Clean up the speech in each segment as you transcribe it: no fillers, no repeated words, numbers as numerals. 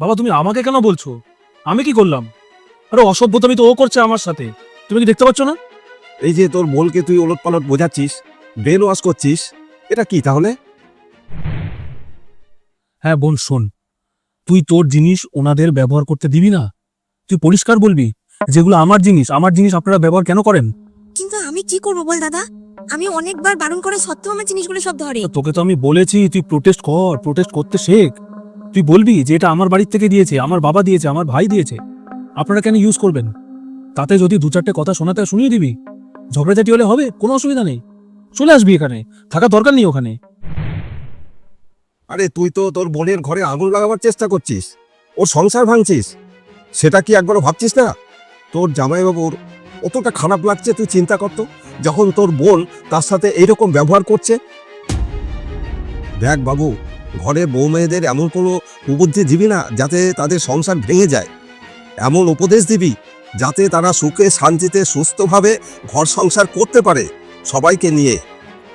বাবা তুমি আমাকে কেন বলছো? আমি কি করলাম? আরে অসভ্যতামি তো ও করছে আমার সাথে, তুমি কি দেখতে পাচ্ছ না? এই যে তোর বোনকে তুই ওলটপালট বোঝাচ্ছিস, ব্রেন ওয়াশ করছিস, এটা কি তাহলে? হ্যাঁ বোন শোন, তুই তোর জিনিস ওনাদের ব্যবহার করতে দিবি না? তুই পরিষ্কার বলবি যেগুলো আমার জিনিস, আমার জিনিস আপনারা ব্যবহার কেন করেন? কিন্তু আমি কি করবো বল দাদা, আমি অনেকবার বারণ করে সত্ত্বেও আমার জিনিসগুলো সব ধরে। তোকে তো আমি বলেছি তুই প্রোটেস্ট কর, প্রোটেস্ট করতে শেখ। তুই বলবি যে এটা আমার বাড়ির থেকে দিয়েছে, আমার বাবা দিয়েছে, আমার ভাই দিয়েছে, আপনারা কেন ইউজ করবেন? তাতে যদি দু চারটে কথা শোনাতে হয় শুনিয়ে দিবি। ঝগড়াঝাটি হলে হবে, কোনো অসুবিধা নেই, চলে আসবি এখানে, থাকার দরকার নেই ওখানে। আরে তুই তো তোর বোনের ঘরে আগুন লাগাবার চেষ্টা করছিস, ওর সংসার ভাঙছিস, সেটা কি একবারও ভাবছিস না? তোর জামাইবাবুর কতটা খারাপ লাগছে তুই চিন্তা করতো, যখন তোর বোন তার সাথে এইরকম ব্যবহার করছে। দেখ বাবু, ঘরে বউ মেয়েদের এমন কোনো কুবুদ্ধি দিবি না যাতে তাদের সংসার ভেঙে যায়। এমন উপদেশ দিবি যাতে তারা সুখে শান্তিতে সুস্থভাবে ঘর সংসার করতে পারে সবাইকে নিয়ে।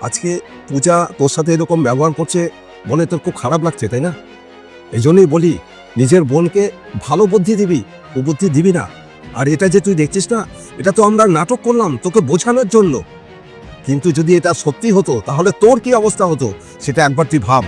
আজকে পূজা তোর সাথে এরকম ব্যবহার করছে, মনে তোর খুব খারাপ লাগছে, তাই না? এই জন্যই বলি, নিজের বোনকে ভালো বুদ্ধি দিবি, কুবুদ্ধি দিবি না। আর এটা যে তুই দেখছিস না, এটা তো আমরা নাটক করলাম তোকে বোঝানোর জন্য, কিন্তু যদি এটা সত্যি হতো তাহলে তোর কি অবস্থা হতো সেটা একবার তুই ভাব।